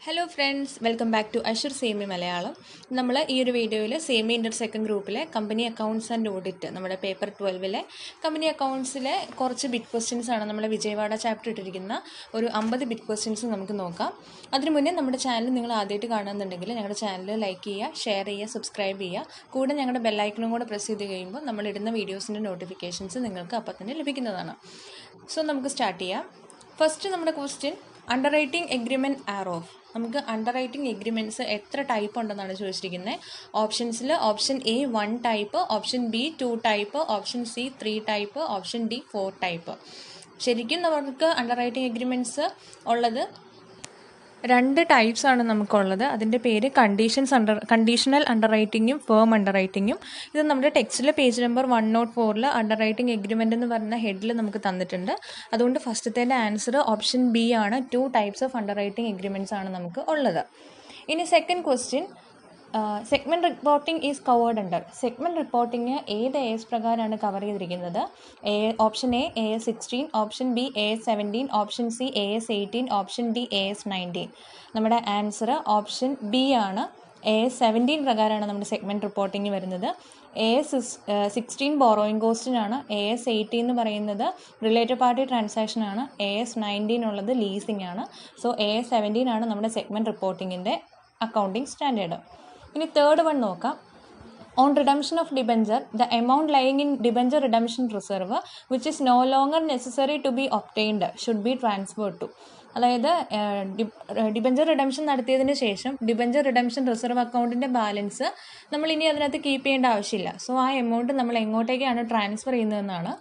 Hello friends, welcome back to അഷർ CMA Malayalam. നമ്മൾ ഈ ഒരു വീഡിയോയിൽ സേമി ഇൻ്റർ സെക്കൻഡ് ഗ്രൂപ്പിലെ കമ്പനി അക്കൗണ്ട്സ് ആൻഡ് ഓഡിറ്റ് നമ്മുടെ പേപ്പർ 12 കമ്പനി അക്കൗണ്ട്സിലെ കുറച്ച് ബിറ്റ് ക്വസ്റ്റ്യൻസ് ആണ് നമ്മൾ വിജയവാഡ ചാപ്റ്റർ ഇട്ടിരിക്കുന്ന ഒരു 50 ബിറ്റ് ക്വസ്റ്റ്യൻസ് നമുക്ക് നോക്കാം. അതിനു മുന്നേ നമ്മുടെ ചാനൽ നിങ്ങൾ ആദ്യമായിട്ട് കാണുന്നുണ്ടെങ്കിൽ ഞങ്ങളുടെ ചാനൽ ലൈക്ക് ചെയ്യുക, ഷെയർ ചെയ്യുക, സബ്സ്ക്രൈബ് ചെയ്യുക. കൂടെ ഞങ്ങളുടെ ബെല്ലൈക്കണും കൂടെ പ്രസ് ചെയ്ത് കഴിയുമ്പോൾ നമ്മൾ ഇടുന്ന വീഡിയോസിൻ്റെ നോട്ടിഫിക്കേഷൻസ് നിങ്ങൾക്ക് അപ്പോൾ തന്നെ ലഭിക്കുന്നതാണ്. സോ നമുക്ക് സ്റ്റാർട്ട് ചെയ്യാം. ഫസ്റ്റ് നമ്മുടെ question, underwriting agreement are of. നമുക്ക് അണ്ടർ റൈറ്റിംഗ് എഗ്രിമെൻറ്റ്സ് എത്ര ടൈപ്പ് ഉണ്ടെന്നാണ് ചോദിച്ചിരിക്കുന്നത്. ഓപ്ഷൻസിൽ option A 1 type, option B 2 type, option C 3 type, option D 4 type. ശരിക്കും നമുക്ക് അണ്ടർ റൈറ്റിംഗ് എഗ്രിമെൻറ്റ്സ് ഉള്ളത് 2 ടൈപ്സ് ആണ് നമുക്കുള്ളത്. അതിൻ്റെ പേര് കണ്ടീഷണൽ അണ്ടർ റൈറ്റിങ്ങും ഫേം അണ്ടർ റൈറ്റിങ്ങും. ഇത് നമ്മുടെ ടെക്സ്റ്റിൽ page number 104 under writing agreement എന്ന് പറഞ്ഞ ഹെഡിൽ നമുക്ക് തന്നിട്ടുണ്ട്. അതുകൊണ്ട് ഫസ്റ്റത്തെ ആൻസർ ഓപ്ഷൻ ബി ആണ്. 2 types of underwriting agreements ആണ് നമുക്ക് ഉള്ളത്. ഇനി second question, segment reporting is covered under. Segment reporting ഏത് AS പ്രകാരമാണ് കവർ ചെയ്തിരിക്കുന്നത്? Option A AS 16, option B AS 17, option C AS 18, option D AS 19. നമ്മുടെ answer option B ആണ്. AS 17 പ്രകാരമാണ് നമ്മുടെ സെഗ്മെൻറ്റ് റിപ്പോർട്ടിംഗ് വരുന്നത്. AS 16 ബോറോയിങ് കോസ്റ്റിനാണ്. AS 18 എന്ന് പറയുന്നത് റിലേറ്റഡ് പാർട്ടി ട്രാൻസാക്ഷൻ ആണ്. AS 19 ഉള്ളത് ലീസിംഗ് ആണ്. സോ AS 17 ആണ് നമ്മുടെ സെഗ്മെൻറ്റ് റിപ്പോർട്ടിങ്ങിൻ്റെ അക്കൗണ്ടിങ് സ്റ്റാൻഡേർഡ്. ഇനി തേർഡ് വൺ നോക്കാം. On redemption of debenture, the amount lying in debenture redemption reserve which is no longer necessary to be obtained should be transferred to. അതായത് debenture redemption നടത്തിയതിന് ശേഷം debenture redemption reserve അക്കൗണ്ടിൻ്റെ balance നമ്മൾ ഇനി അതിനകത്ത് keep ചെയ്യേണ്ട ആവശ്യമില്ല. സോ ആ എമൗണ്ട് നമ്മൾ എങ്ങോട്ടേക്കാണ് ട്രാൻസ്ഫർ ചെയ്യുന്നതെന്നാണ്.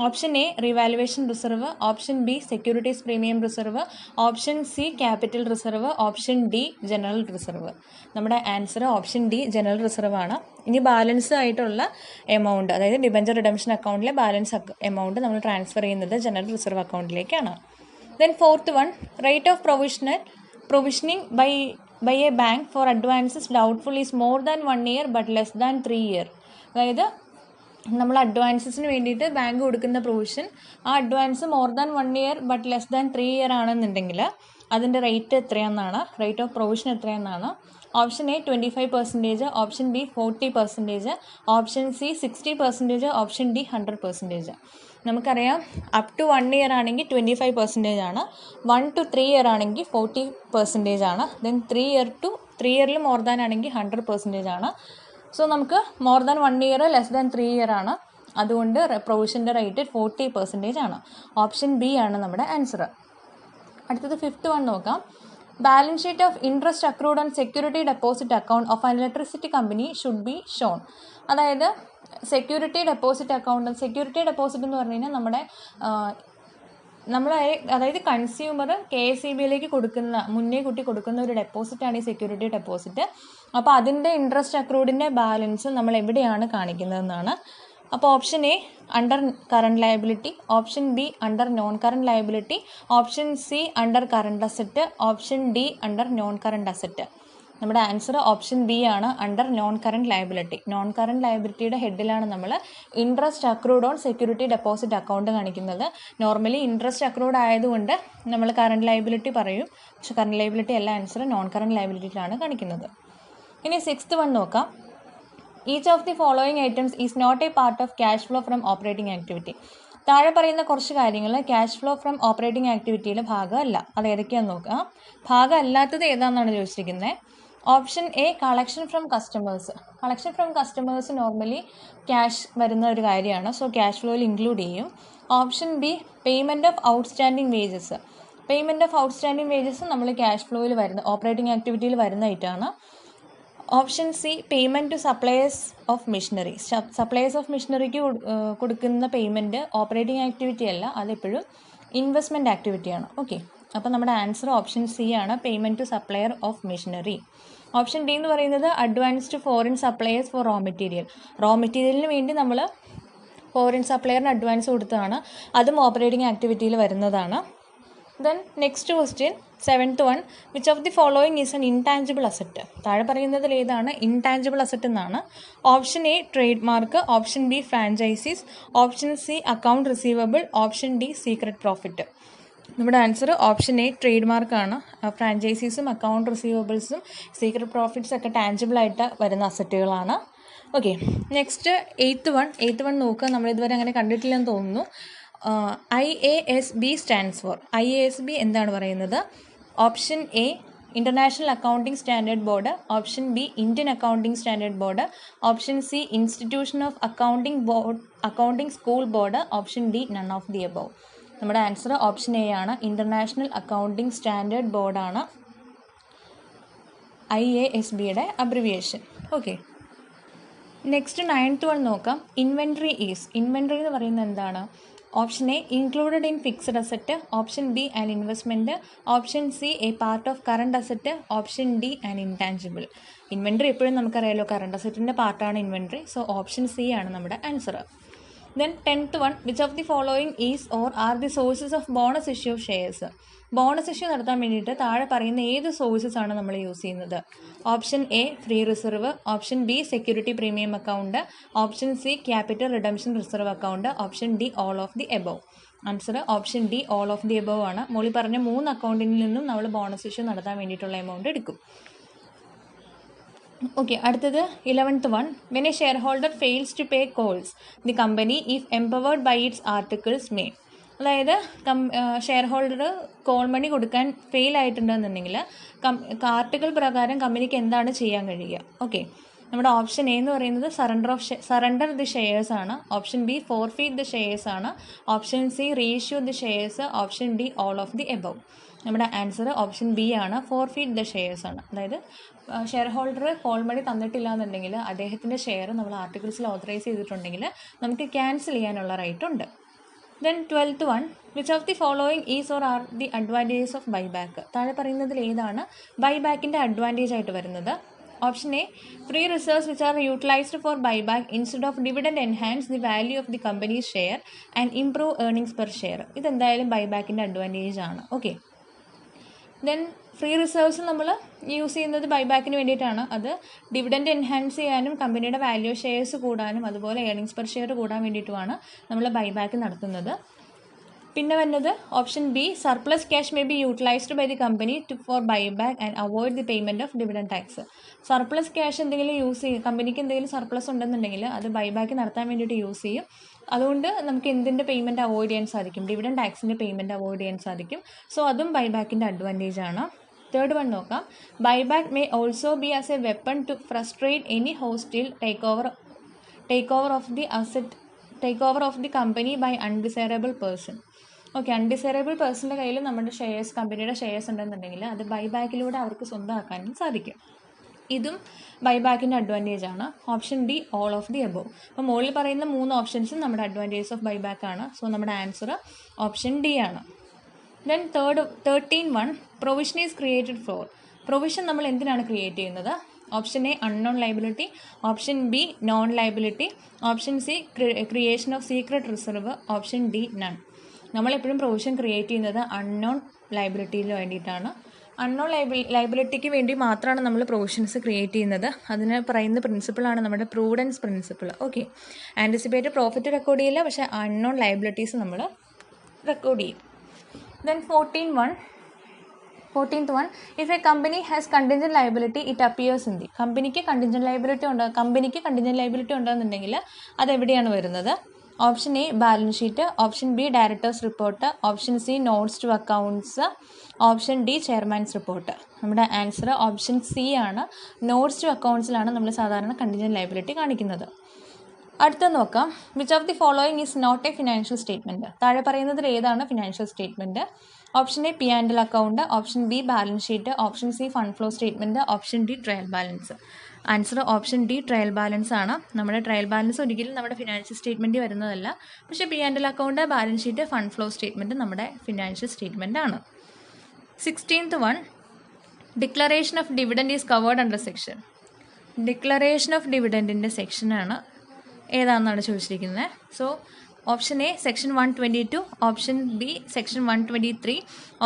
Option A revaluation reserve, option B securities premium reserve, option C capital reserve, option D general reserve. നമ്മുടെ answer option D general reserve ആണ്. ഇനി ബാലൻസ് ആയിട്ടുള്ള എമൗണ്ട്, അതായത് ഡിബഞ്ചർ റിഡംഷൻ അക്കൗണ്ടിലെ ബാലൻസ് എമൗണ്ട് നമ്മൾ ട്രാൻസ്ഫർ ചെയ്യുന്നത് ജനറൽ റിസർവ് അക്കൗണ്ടിലേക്കാണ്. Then fourth one, rate of provisioning by a bank for advances doubtful is more than 1 year but less than 3 year. അതായത് നമ്മൾ അഡ്വാൻസസിന് വേണ്ടിയിട്ട് ബാങ്ക് കൊടുക്കുന്ന പ്രൊവിഷൻ, ആ advance more than 1 year but less than 3 year ആണെന്നുണ്ടെങ്കിൽ അതിൻ്റെ rate എത്രയാണെന്നാണ്, rate of provision എത്രയാണെന്നാണ്. Option A 25%, option B 40%, option C 60%, option D 100%. നമുക്കറിയാം അപ് ടു 1 year ആണെങ്കിൽ 25% ആണ്, 1 to 3 year ആണെങ്കിൽ 40% ആണ്, ദെൻ 3 year മോർ ദാൻ ആണെങ്കിൽ 100% ആണ്. സോ നമുക്ക് more than 1 year less than 3 year ആണ്. അതുകൊണ്ട് പ്രൊവിഷൻ്റെ റേറ്റ് 40% ആണ്. ഓപ്ഷൻ ബി ആണ് നമ്മുടെ ആൻസർ. അടുത്തത് ഫിഫ്ത്ത് വൺ നോക്കാം. Balance sheet of interest accrued on security deposit account of an electricity company should be Sean. അതായത് സെക്യൂരിറ്റി ഡെപ്പോസിറ്റ് എന്ന് പറഞ്ഞു കഴിഞ്ഞാൽ അതായത് കൺസ്യൂമർ KSEBിയിലേക്ക് മുന്നേ കൂട്ടി കൊടുക്കുന്ന ഒരു ഡെപ്പോസിറ്റാണ് ഈ സെക്യൂരിറ്റി ഡെപ്പോസിറ്റ്. അപ്പോൾ അതിൻ്റെ ഇൻട്രസ്റ്റ് അക്രൂഡിൻ്റെ ബാലൻസ് നമ്മൾ എവിടെയാണ് കാണിക്കുന്നതെന്നാണ്. അപ്പോൾ option A under current liability, option B under non current liability, option C under current asset, option D under non current asset. നമ്മുടെ ആൻസർ ഓപ്ഷൻ ബി ആണ്, under non current liability. Non current ലയബിലിറ്റിയുടെ ഹെഡിലാണ് നമ്മൾ interest accrued on security deposit account കാണിക്കുന്നത്. Normally interest accrued ആയതുകൊണ്ട് നമ്മൾ current liability പറയും, പക്ഷെ കറണ്ട് ലയബിലിറ്റി അല്ല ആൻസർ, നോൺ കറണ്ട് ലയബിലിറ്റിയിലാണ് കാണിക്കുന്നത്. ഇനി സിക്സ്ത് വൺ നോക്കാം. Each of the following items is not a part of cash flow from operating activity. താഴെ പറയുന്ന കുറച്ച് കാര്യങ്ങൾ ക്യാഷ് ഫ്ലോ ഫ്രം ഓപ്പറേറ്റിംഗ് ആക്ടിവിറ്റിയുടെ ഭാഗമല്ല. അത് ഏതൊക്കെയാണെന്ന് നോക്കാം. ഭാഗം അല്ലാത്തത് ഏതാണെന്നാണ് ചോദിച്ചിരിക്കുന്നത്. Option A collection from customers. Collection from customers normally cash വരുന്ന ഒരു കാര്യമാണ്, സോ ക്യാഷ് ഫ്ലോയിൽ ഇൻക്ലൂഡ് ചെയ്യും. Option B payment of outstanding wages. Payment of outstanding wages നമ്മൾ ക്യാഷ് ഫ്ലോയിൽ വരുന്ന ഓപ്പറേറ്റിംഗ് ആക്ടിവിറ്റിയിൽ വരുന്ന ഐറ്റമാണ്. Option C payment to suppliers of machinery. Suppliers of മെഷീനറിക്ക് കൊടുക്കുന്ന പേയ്മെൻറ്റ് ഓപ്പറേറ്റിംഗ് ആക്ടിവിറ്റി അല്ല, അതെപ്പോഴും ഇൻവെസ്റ്റ്മെൻറ്റ് ആക്ടിവിറ്റിയാണ്. ഓക്കെ, അപ്പോൾ നമ്മുടെ ആൻസർ ഓപ്ഷൻ സി ആണ്, payment to supplier of machinery. Option D എന്ന് പറയുന്നത് advance to foreign suppliers for raw മെറ്റീരിയലിന് വേണ്ടി നമ്മൾ ഫോറിൻ സപ്ലയറിന് അഡ്വാൻസ് കൊടുത്തതാണ്, അതും ഓപ്പറേറ്റിംഗ് ആക്ടിവിറ്റിയിൽ വരുന്നതാണ്. Then next question, seventh one, which of the following is N intangible asset. താഴെ പറയുന്നതിൽ ഏതാണ് ഇൻടാഞ്ചിബിൾ അസറ്റ് എന്നാണ്. Option A trade mark, option B franchisees, option C account receivable, option D secret profit. നമ്മുടെ answer option A trade മാർക്കാണ്. ഫ്രാഞ്ചൈസീസും account റിസീവബിൾസും secret profits ഒക്കെ tangible ആയിട്ട് വരുന്ന അസറ്റുകളാണ്. Okay, next eighth one നോക്കുക. നമ്മളിതുവരെ അങ്ങനെ കണ്ടിട്ടില്ലെന്ന് തോന്നുന്നു. IASB stands for. IASB എന്താണ് പറയുന്നത്? Option A international accounting standard board, option B Indian accounting standard board, option C institution of accounting school board, option D none of the above. നമ്മുടെ answer option A ആണ്. International accounting standard ബോർഡാണ് IASBയുടെ abbreviation. Okay, next 9th one നോക്കാം. Inventory എന്ന് പറയുന്നത് എന്താണ്? Option A included in fixed asset, option B an investment, option C a part of current asset, option D an intangible. Inventory എപ്പോഴും നമുക്കറിയാലോ current അസറ്റിൻ്റെ പാർട്ടാണ് inventory. So option C ആണ് നമ്മുടെ answer. Then 10th one, which of the following is or are the sources of bonus issue of shares? Bonus issue നടത്താൻ വേണ്ടിയിട്ട് താഴെ പറയുന്ന ഏത് സോഴ്സസ് ആണ് നമ്മൾ യൂസ് ചെയ്യുന്നത്? Option A free reserve, option B security premium account, option C capital redemption reserve account, option D all of the above. Answer option D all of the above ആണ്. മോളി പറഞ്ഞ 3 അക്കൗണ്ടിൽ നിന്നും നമ്മൾ ബോണസ് ഇഷ്യൂ നടത്താൻ വേണ്ടിയിട്ടുള്ള amount എടുക്കും. Okay, അടുത്തത് 11th one. When a shareholder fails to pay calls the company if empowered by its articles may. അതായത് ഷെയർ ഹോൾഡർ കോൾ മണി കൊടുക്കാൻ ഫെയിൽ ആയിട്ടുണ്ടെന്നുണ്ടെങ്കിൽ ആർട്ടിക്കിൾ പ്രകാരം കമ്പനിക്ക് എന്താണ് ചെയ്യാൻ കഴിയുക? ഓക്കെ, നമ്മുടെ ഓപ്ഷൻ എ എന്ന് പറയുന്നത് സറണ്ടർ ദി ഷെയർസ് ആണ്, option B forfeit the shares ആണ്, option C reissue the shares, option D all of the above. നമ്മുടെ ആൻസർ ഓപ്ഷൻ ബി ആണ്, ഫോർഫീറ്റ് ദ ഷെയർസ് ആണ്. അതായത് ഷെയർ ഹോൾഡർ കോൾ മണി തന്നിട്ടില്ല എന്നുണ്ടെങ്കിൽ അദ്ദേഹത്തിൻ്റെ ഷെയർ നമ്മൾ ആർട്ടിക്കിൾസിൽ ഓതറൈസ് ചെയ്തിട്ടുണ്ടെങ്കിൽ നമുക്ക് ക്യാൻസൽ ചെയ്യാനുള്ള റൈറ്റ് ഉണ്ട്. Then 12th one. Which of the following is or are the advantages of buyback? താഴെ പറയുന്നതിൽ ഏതാണ് ബൈബാക്കിൻ്റെ അഡ്വാൻറ്റേജ് ആയിട്ട് വരുന്നത്? Option A free reserves which are utilised for buyback instead of dividend enhance the value of the companies share and improve earnings per share. ഇതെന്തായാലും ബൈബാക്കിൻ്റെ advantage ആണ്. Okay, then free reserves നമ്മൾ യൂസ് ചെയ്യുന്നത് ബൈബാക്കിന് വേണ്ടിയിട്ടാണ്. അത് ഡിവിഡൻഡ് എൻഹാൻസ് ചെയ്യാനും കമ്പനിയുടെ വാല്യൂ ഷെയർസ് കൂടാനും അതുപോലെ ഏർണിംഗ്സ് പെർ ഷെയർ കൂടാൻ വേണ്ടിയിട്ടുമാണ് നമ്മൾ ബൈബാക്ക് നടത്തുന്നത്. പിന്നെ വരുന്നത് option B surplus cash may be utilised by the company for buyback and avoid the payment of dividend tax. Surplus cash എന്തെങ്കിലും യൂസ് ചെയ്യും, കമ്പനിക്ക് എന്തെങ്കിലും സർപ്ലസ് ഉണ്ടെന്നുണ്ടെങ്കിൽ അത് ബൈബാക്ക് നടത്താൻ വേണ്ടിയിട്ട് യൂസ് ചെയ്യും. അതുകൊണ്ട് നമുക്ക് എന്തിൻ്റെ പേയ്മെൻറ്റ് അവോയ്ഡ് ചെയ്യാൻ സാധിക്കും? ഡിവിഡൻഡ് ടാക്സിൻ്റെ പേയ്മെൻറ്റ് അവോയ്ഡ് ചെയ്യാൻ സാധിക്കും. സോ അതും ബൈബാക്കിൻ്റെ അഡ്വാൻറ്റേജ് ആണ്. 3rd വൺ നോക്കാം. Buyback may also be as a weapon to frustrate any hostile takeover of the company by undesirable person. Okay, undesirable പേഴ്സണിൻ്റെ കയ്യിൽ നമ്മുടെ ഷെയർസ് കമ്പനിയുടെ ഷെയർസ് ഉണ്ടെന്നുണ്ടെങ്കിൽ അത് ബൈബാക്കിലൂടെ അവർക്ക് സ്വന്തമാക്കാനും സാധിക്കും. ഇതും ബൈബാക്കിൻ്റെ അഡ്വാൻറ്റേജ് ആണ്. Option D all of the above. അപ്പോൾ മുകളിൽ പറയുന്ന 3 ഓപ്ഷൻസും നമ്മുടെ അഡ്വാൻറ്റേജ് ഓഫ് ബൈബാക്ക് ആണ്. സോ നമ്മുടെ ആൻസർ ഓപ്ഷൻ ഡി ആണ്. Then 13 one. Provision is created for. Provision നമ്മൾ എന്തിനാണ് ക്രിയേറ്റ് ചെയ്യുന്നത്? Option A unknown liability, option B non liability, option C creation of secret reserve, option D none. നമ്മളെപ്പോഴും provision create ചെയ്യുന്നത് unknown ലയബിലിറ്റിയിൽ വേണ്ടിയിട്ടാണ്. Unknown ലയബിലിറ്റിക്ക് വേണ്ടി മാത്രമാണ് നമ്മൾ പ്രൊവിഷൻസ് ക്രിയേറ്റ് ചെയ്യുന്നത്. അതിന് പറയുന്ന പ്രിൻസിപ്പിളാണ് നമ്മുടെ prudence principle. Okay, anticipated profit record ചെയ്യില്ല, പക്ഷേ അൺനോൺ ലയബിലിറ്റീസ് നമ്മൾ റെക്കോർഡ് ചെയ്യും. Then 14th one. If a company has contingent liability it appears in the. കമ്പനിക്ക് കണ്ടിൻജൻറ്റ് ലയബിലിറ്റി ഉണ്ടെന്നുണ്ടെങ്കിൽ അതെവിടെയാണ് വരുന്നത്? Option A balance sheet, option B directors report, option C notes to accounts, option D chairman's report. നമ്മുടെ answer option C ആണ്. Notes to അക്കൗണ്ട്സിലാണ് നമ്മൾ സാധാരണ contingent liability കാണിക്കുന്നത്. അടുത്ത നോക്കാം. Which of the following is not a financial statement? താഴെ പറയുന്നതിൽ ഏതാണ് financial statement? Option A P and L account, option B balance sheet, option C fund flow statement, option D trial balance. Answer option D trial balance ആണ്. നമ്മുടെ trial balance ഒരിക്കലും നമ്മുടെ financial statement വരുന്നതല്ല. പക്ഷേ P and L account, balance sheet, fund flow statement നമ്മുടെ financial statement ആണ്. 16th one. Declaration of dividend is covered under section. Declaration of ഡിവിഡൻഡിൻ്റെ സെക്ഷനാണ് ഏതാണെന്നാണ് ചോദിച്ചിരിക്കുന്നത്. So option A section 122, option B section 123,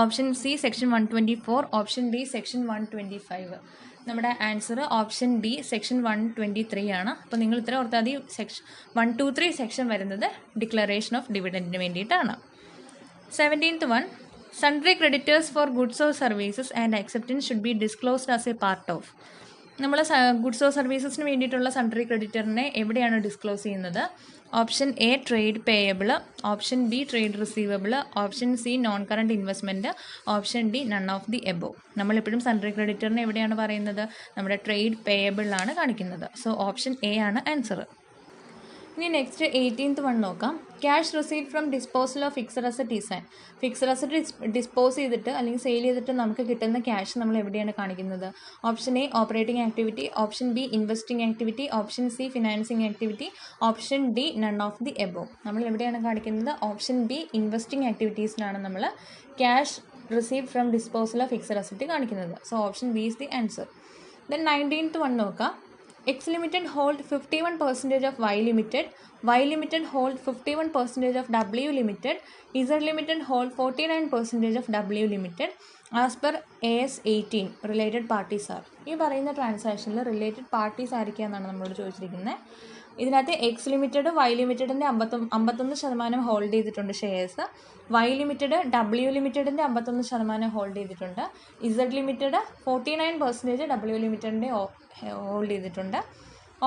option C section 124, option D section 125. നമ്മുടെ answer option D section 123 ആണ്. അപ്പോൾ നിങ്ങൾ ഇത്ര ഓർത്താൽ മതി. സെക്ഷൻ 123 സെക്ഷൻ വരുന്നത് ഡിക്ലറേഷൻ ഓഫ് ഡിവിഡൻഡിന് വേണ്ടിയിട്ടാണ്. 17th one. Sundry creditors for goods or services and acceptance should be disclosed as a part of. നമ്മൾ ഗുഡ്സ് ഓർ സർവീസസിന് വേണ്ടിയിട്ടുള്ള സൺട്രി ക്രെഡിറ്ററിനെ എവിടെയാണ് ഡിസ്ക്ലോസ് ചെയ്യുന്നത്? Option A trade payable, option B trade receivable, option C non current investment, option D none of the above. നമ്മളെപ്പോഴും sundry ക്രെഡിറ്ററിനെ എവിടെയാണ് പറയുന്നത്? നമ്മുടെ trade പേയബിളിലാണ് കാണിക്കുന്നത്. So option A ആണ് ആൻസർ. ഇനി നെക്സ്റ്റ് 18th വൺ നോക്കാം. Cash received from disposal of fixed asset is an. Fixed asset dispose ചെയ്തിട്ട് അല്ലെങ്കിൽ സെയിൽ ചെയ്തിട്ട് നമുക്ക് കിട്ടുന്ന ക്യാഷ് നമ്മൾ എവിടെയാണ് കാണിക്കുന്നത്? Option A operating activity, option B investing activity, option C financing activity, option D none of the above. നമ്മൾ എവിടെയാണ് കാണിക്കുന്നത്? ഓപ്ഷൻ ബി ഇൻവെസ്റ്റിംഗ് ആക്ടിവിറ്റീസിലാണ് നമ്മൾ cash received from disposal of fixed asset കാണിക്കുന്നത്. So option B is the answer. Then 19th one നോക്കാം. X Limited hold 51% of Y Limited, Y Limited hold 51% of W Limited, Z Limited hold 49% of W Limited as per AS 18. Related parties are. ഈ പറയുന്ന ട്രാൻസാക്ഷനിൽ related parties ആയിരിക്കാമെന്നാണ് നമ്മളോട് ചോദിച്ചിരിക്കുന്നത്. ഇതിനകത്ത് X limited Y ലിമിറ്റഡിൻ്റെ 51% hold ചെയ്തിട്ടുണ്ട് shares. Y limited W ലിമിറ്റഡിൻ്റെ 51% hold ചെയ്തിട്ടുണ്ട്. Z limited 49% W ലിമിറ്റഡിൻ്റെ ഹോൾഡ് ചെയ്തിട്ടുണ്ട്.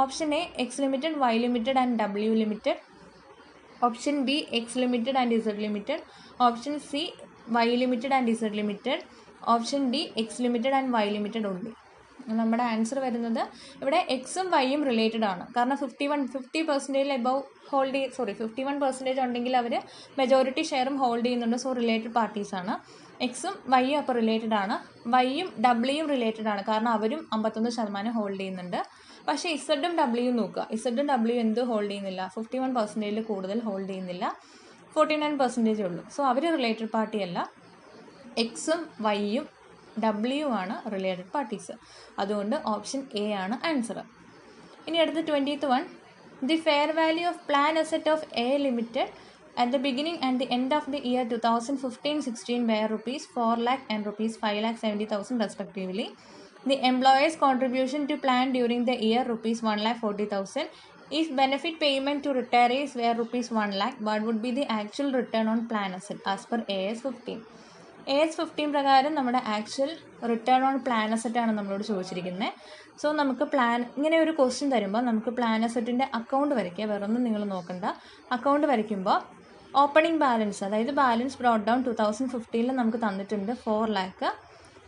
Option A X limited Y limited and W limited, option B X limited and Z limited, option C Y limited and Z limited, option D X limited and Y limited only. നമ്മുടെ answer വരുന്നത് ഇവിടെ എക്സും വൈയും related ആണ്. കാരണം 50% above hold 51% ഉണ്ടെങ്കിൽ അവർ majority ഷെയറും hold ചെയ്യുന്നുണ്ട്. സോ റിലേറ്റഡ് പാർട്ടീസാണ്. എക്സും വൈയും അപ്പോൾ റിലേറ്റഡ് ആണ്. വൈയും ഡബ്ല്യുയും റിലേറ്റഡ് ആണ്, കാരണം അവരും 51% ഹോൾഡ് ചെയ്യുന്നുണ്ട്. പക്ഷേ ഇസഡും ഡബ്ല്യുവും നോക്കുക. ഇസഡും ഡബ്ല്യു എന്ത് ഹോൾഡ് ചെയ്യുന്നില്ല? 51% കൂടുതൽ ഹോൾഡ് ചെയ്യുന്നില്ല, 49% ഉള്ളൂ. സോ അവർ റിലേറ്റഡ് പാർട്ടിയല്ല. എക്സും വൈയും ഡബ്ല്യു ആണ് റിലേറ്റഡ് പാർട്ടീസ്. അതുകൊണ്ട് ഓപ്ഷൻ എ ആണ് ആൻസർ. ഇനി അടുത്ത 20th one. The fair value of plan asset of A limited at the beginning and the end of the year 2015-16 were ₹4 lakh and ₹5,70,000 respectively. The employer's contribution to plan during the year ₹1,40,000. If benefit payment to retirees were ₹1 lakh, what would be the actual return on plan asset as per AS 15? AS 15 പ്രകാരം നമ്മുടെ actual return on plan അസറ്റാണ് നമ്മളോട് ചോദിച്ചിരിക്കുന്നത്. So നമുക്ക് ഇങ്ങനെ ഒരു question തരുമ്പോൾ നമുക്ക് plan അസറ്റിൻ്റെ account വരയ്ക്കുക. വേറൊന്നും നിങ്ങൾ നോക്കണ്ട. അക്കൗണ്ട് വരയ്ക്കുമ്പോൾ ഓപ്പണിംഗ് ബാലൻസ്, അതായത് ബാലൻസ് ബ്രോട്ട് ഡൗൺ 2015 നമുക്ക് തന്നിട്ടുണ്ട് 4 lakh.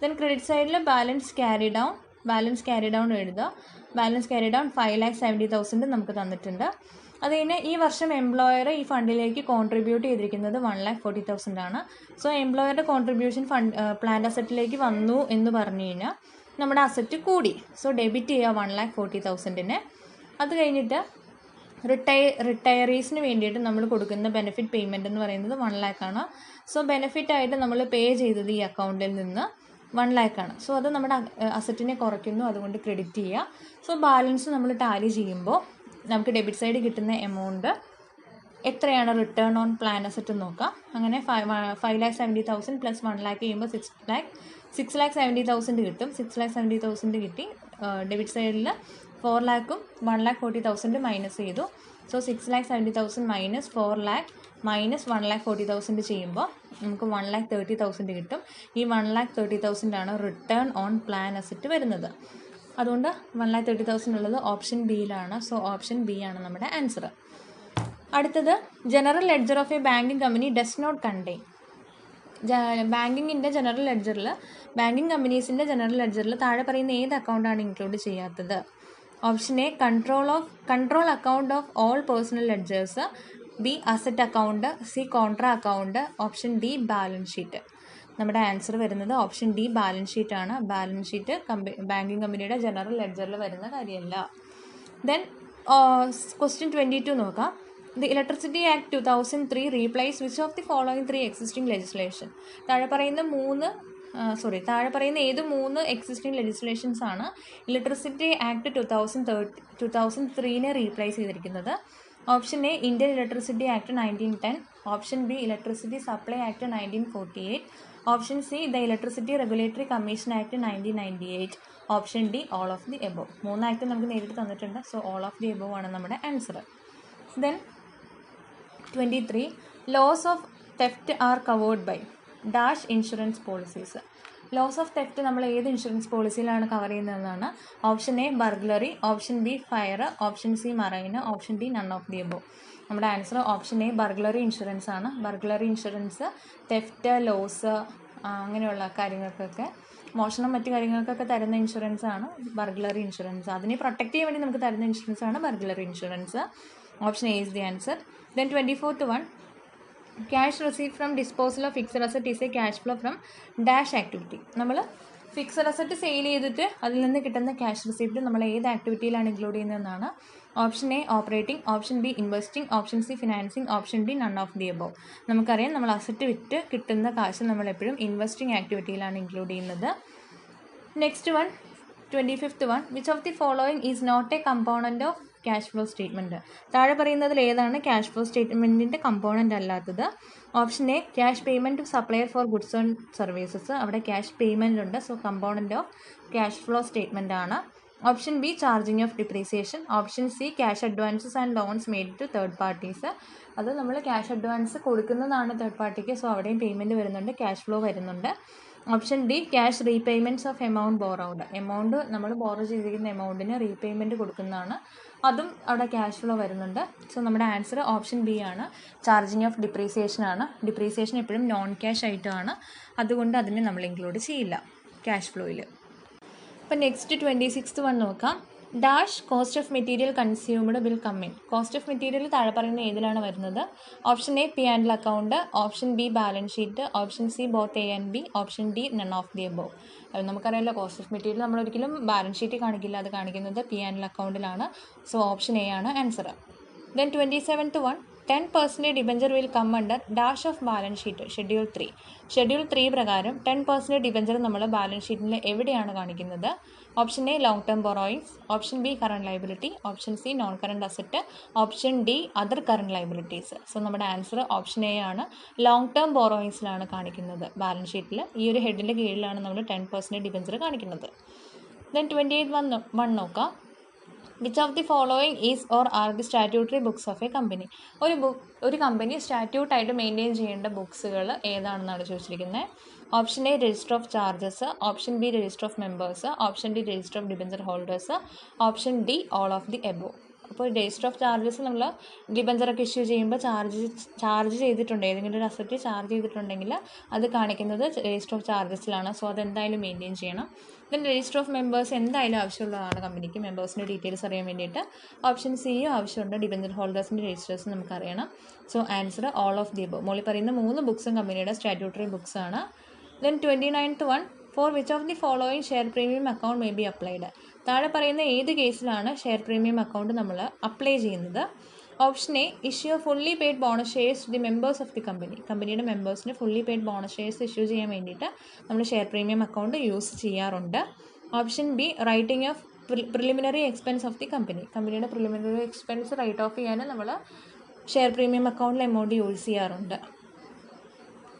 ദെൻ ക്രെഡിറ്റ് സൈഡിൽ ബാലൻസ് ക്യാരി ഡൗൺ എഴുതുക. ബാലൻസ് ക്യാരി ഡൗൺ 5,70,000 നമുക്ക് തന്നിട്ടുണ്ട്. അത് കഴിഞ്ഞ് ഈ വർഷം എംപ്ലോയർ ഈ ഫണ്ടിലേക്ക് കോൺട്രിബ്യൂട്ട് ചെയ്തിരിക്കുന്നത് 1,40,000 ആണ്. സോ എംപ്ലോയറുടെ കോൺട്രിബ്യൂഷൻ പ്ലാൻ അസറ്റിലേക്ക് വന്നു എന്ന് പറഞ്ഞു കഴിഞ്ഞാൽ നമ്മുടെ അസറ്റ് കൂടി. സോ ഡെബിറ്റ് ചെയ്യുക 1,40,000. അത് കഴിഞ്ഞിട്ട് റിട്ടയറീസിന് വേണ്ടിയിട്ട് നമ്മൾ കൊടുക്കുന്ന ബെനിഫിറ്റ് പേയ്മെൻറ്റ് എന്ന് പറയുന്നത് 1 lakh ആണ്. സോ ബെനിഫിറ്റായിട്ട് നമ്മൾ പേ ചെയ്തത് ഈ അക്കൗണ്ടിൽ നിന്ന് 1 lakh ആണ്. സോ അത് നമ്മുടെ അസറ്റിനെ കുറയ്ക്കുന്നു, അതുകൊണ്ട് ക്രെഡിറ്റ് ചെയ്യുക. സോ ബാലൻസ് നമ്മൾ ടാലി ചെയ്യുമ്പോൾ നമുക്ക് ഡെബിറ്റ് സൈഡ് കിട്ടുന്ന എമൗണ്ട് എത്രയാണ് റിട്ടേൺ ഓൺ പ്ലാൻ അസറ്റ് നോക്കാം. അങ്ങനെ 5,70,000 പ്ലസ് 1 lakh ചെയ്യുമ്പോൾ 6,70,000 കിട്ടും. 6,70,000 കിട്ടി. ഡെബിറ്റ് സൈഡിൽ 4 lakhും 1,40,000 മൈനസ് ചെയ്തു. സോ 6,70,000 മൈനസ് 4 lakh മൈനസ് 1,40,000 ചെയ്യുമ്പോൾ നമുക്ക് 1,30,000 കിട്ടും. ഈ 1,30,000 ആണ് റിട്ടേൺ ഓൺ പ്ലാൻ അസറ്റ് വരുന്നത്. അതുകൊണ്ട് 1,30,000 ഉള്ളത് ഓപ്ഷൻ ബിയിലാണ്. സോ ഓപ്ഷൻ ബി ആണ് നമ്മുടെ ആൻസർ. അടുത്തത് general ledger of a banking company does not contain. ബാങ്കിങ്ങിൻ്റെ ജനറൽ ലെഡ്ജറിൽ, ബാങ്കിങ് കമ്പനീസിൻ്റെ ജനറൽ ലെഡ്ജറിൽ താഴെ പറയുന്ന ഏത് അക്കൗണ്ടാണ് ഇൻക്ലൂഡ് ചെയ്യാത്തത്? Option A control account of all personal ledgers, B asset account, C contra account, option D balance sheet. നമ്മുടെ ആൻസർ വരുന്നത് ഓപ്ഷൻ ഡി ബാലൻസ് ഷീറ്റാണ്. ബാലൻസ് ഷീറ്റ് ബാങ്കിങ് കമ്പനിയുടെ ജനറൽ ലെഡ്ജറിൽ വരുന്ന കാര്യമല്ല. ദെൻ ക്വസ്റ്റ്യൻ 22 നോക്കാം. The electricity act 2003 replace which of the following 3 existing legislation. താഴെ പറയുന്ന ഏത് 3 എക്സിസ്റ്റിംഗ് ലെജിസ്ലേഷൻസ് ആണ് ഇലക്ട്രിസിറ്റി ആക്ട് 2003 റീപ്ലേസ് ചെയ്തിരിക്കുന്നത്? Option A Indian electricity act 1910, option B electricity supply act 1948, option C the electricity regulatory commission act 1998, option D all of the above. 3 act നമുക്ക് നേരിട്ട് തന്നിട്ടുണ്ട്. So all of the above ആണ് നമ്മുടെ answer. Then 23 loss of theft R covered by. Dash insurance policies. Loss of theft നമ്മൾ ഏത് insurance പോളിസിയിലാണ് cover ചെയ്യുന്നതെന്നാണ്. Option A burglary, option B fire, option C marine, option D none of the above. നമ്മുടെ answer option A burglary insurance ആണ്. Burglary insurance theft, loss അങ്ങനെയുള്ള കാര്യങ്ങൾക്കൊക്കെ, മോഷണം മറ്റു കാര്യങ്ങൾക്കൊക്കെ തരുന്ന ഇൻഷുറൻസ് ആണ് ബർഗ്ലറി ഇൻഷുറൻസ്. അതിനെ പ്രൊട്ടക്റ്റ് ചെയ്യാൻ വേണ്ടി നമുക്ക് തരുന്ന ഇൻഷുറൻസ് ആണ് burglary insurance. Option A is the answer. Then 24th one, cash receive from disposal of fixed asset is a cash flow from dash activity. നമ്മൾ ഫിക്സഡ് അസറ്റ് സെയിൽ ചെയ്തിട്ട് അതിൽ നിന്ന് കിട്ടുന്ന ക്യാഷ് റിസീപ്റ്റ് നമ്മൾ ഏത് ആക്ടിവിറ്റിയിലാണ് ഇൻക്ലൂഡ് ചെയ്യുന്നതെന്നാണ്. Option A operating, option B investing, option C financing, option D none of the above. നമുക്കറിയാം നമ്മൾ അസറ്റ് വിറ്റ് കിട്ടുന്ന കാശ് നമ്മളെപ്പോഴും ഇൻവെസ്റ്റിംഗ് ആക്ടിവിറ്റിയിലാണ് ഇൻക്ലൂഡ് ചെയ്യുന്നത്. Next one, 25th one, which of the following is not a component of cash flow statement. താഴെ പറയുന്നതിൽ ഏതാണ് ക്യാഷ് ഫ്ലോ സ്റ്റേറ്റ്മെൻറ്റിൻ്റെ കമ്പോണൻ്റ് അല്ലാത്തത്? Option A cash payment to supplier for goods and services. അവിടെ cash payment ഉണ്ട്, so component of cash flow statement ആണ്. Option B charging of depreciation. Option C cash advances and loans made to third parties. അത് നമ്മൾ cash advance കൊടുക്കുന്നതാണ് third പാർട്ടിക്ക്, so അവിടെയും payment വരുന്നുണ്ട്, cash flow വരുന്നുണ്ട്. Option D cash repayments of amount borrowed. Amount നമ്മൾ borrow ചെയ്തിരിക്കുന്ന എമൗണ്ടിന് റീപേയ്മെൻറ്റ് കൊടുക്കുന്നതാണ്, അതും അവിടെ ക്യാഷ് ഫ്ലോ വരുന്നുണ്ട്. സോ നമ്മുടെ ആൻസർ ഓപ്ഷൻ ബി ആണ്, ചാർജിങ് ഓഫ് ഡിപ്രീസിയേഷൻ ആണ്. ഡിപ്രീസിയേഷൻ എപ്പോഴും നോൺ ക്യാഷ് ആയിട്ടാണ്, അതുകൊണ്ട് അതിനെ നമ്മൾ ഇൻക്ലൂഡ് ചെയ്യില്ല ക്യാഷ് ഫ്ലോയിൽ. അപ്പം നെക്സ്റ്റ് 26th വൺ നോക്കാം. Dash cost of material consumed will come in. Cost of material താഴെ പറയുന്ന ഏതിലാണ് വരുന്നത്? Option A P and L account, option B balance sheet, option C both A and B, option D none of the above. നമുക്കറിയാമല്ലോ cost of material നമ്മൾ ഒരിക്കലും balance ഷീറ്റിൽ കാണിക്കില്ല, അത് കാണിക്കുന്നത് പി ആൻഡ് എൽ അക്കൗണ്ടിലാണ്. സോ ഓപ്ഷൻ എ ആണ് answer. Then 27th one, 10% debenture will come under dash of balance sheet schedule 3. Schedule 3 പ്രകാരം 10% ഡിബഞ്ചർ നമ്മൾ ബാലൻസ് ഷീറ്റിൽ എവിടെയാണ് കാണിക്കുന്നത്? Option A long term borrowings, option B current liability, option C non current asset, option D other current liabilities. So നമ്മുടെ answer option A ആണ്, long term ബോറോയിങ്സിലാണ് കാണിക്കുന്നത് balance ഷീറ്റിൽ. ഈ ഒരു ഹെഡിൻ്റെ കീഴിലാണ് നമ്മൾ 10% ഡിബഞ്ചർ കാണിക്കുന്നത്. ദെൻ 28th വൺ നോക്കാം. Which of the following is or are the statutory books of a company. ഒരു കമ്പനി സ്റ്റാറ്റ്യൂട്ടായിട്ട് മെയിൻറ്റെയിൻ ചെയ്യേണ്ട ബുക്സുകൾ ഏതാണെന്നാണ് ചോദിച്ചിരിക്കുന്നത്. Option A register of charges, option B register of members, option D register of debenture holders, option D all of the above. അപ്പോൾ register of charges നമ്മൾ ഡിബഞ്ചറൊക്കെ issue ചെയ്യുമ്പോൾ charge ചെയ്തിട്ടുണ്ട്, ഏതെങ്കിലും ഒരു asset charge ചെയ്തിട്ടുണ്ടെങ്കിൽ അത് കാണിക്കുന്നത് രജിസ്റ്റർ ഓഫ് ചാർജസിലാണ്. സോ അതെന്തായാലും മെയിൻറ്റെയിൻ ചെയ്യണം. ദെൻ രജിസ്റ്റർ ഓഫ് മെമ്പേഴ്സ് എന്തായാലും ആവശ്യമുള്ളതാണ് കമ്പനിക്ക്, മെമ്പേഴ്സിൻ്റെ ഡീറ്റെയിൽസ് അറിയാൻ വേണ്ടിയിട്ട്. ഓപ്ഷൻ സിയും ആവശ്യമുണ്ട്, ഡിബഞ്ചർ ഹോൾഡേഴ്സിൻ്റെ രജിസ്റ്റേഴ്സ് നമുക്കറിയണം. So answer all of the above. മോളിൽ പറയുന്ന 3 ബുക്സും കമ്പനിയുടെ സ്റ്റാറ്റ്യൂട്ടറി ബുക്സ് ആണ്. Then 29th one, for which of the following share premium account may be applied. താഴെ പറയുന്ന ഏത് കേസിലാണ് ഷെയർ പ്രീമിയം അക്കൗണ്ട് നമ്മൾ അപ്ലൈ ചെയ്യുന്നത്? Option A issue fully paid bonus shares the members of the company. കമ്പനിയുടെ മെമ്പേഴ്സിന് fully paid bonus shares issue ചെയ്യാൻ വേണ്ടിയിട്ട് നമ്മൾ ഷെയർ പ്രീമിയം അക്കൗണ്ട് യൂസ് ചെയ്യാറുണ്ട്. Option B writing of preliminary expense of the company. കമ്പനിയുടെ preliminary expense write of ചെയ്യാൻ നമ്മൾ share premium അക്കൗണ്ടിൽ എമൗണ്ട് യൂസ് ചെയ്യാറുണ്ട്.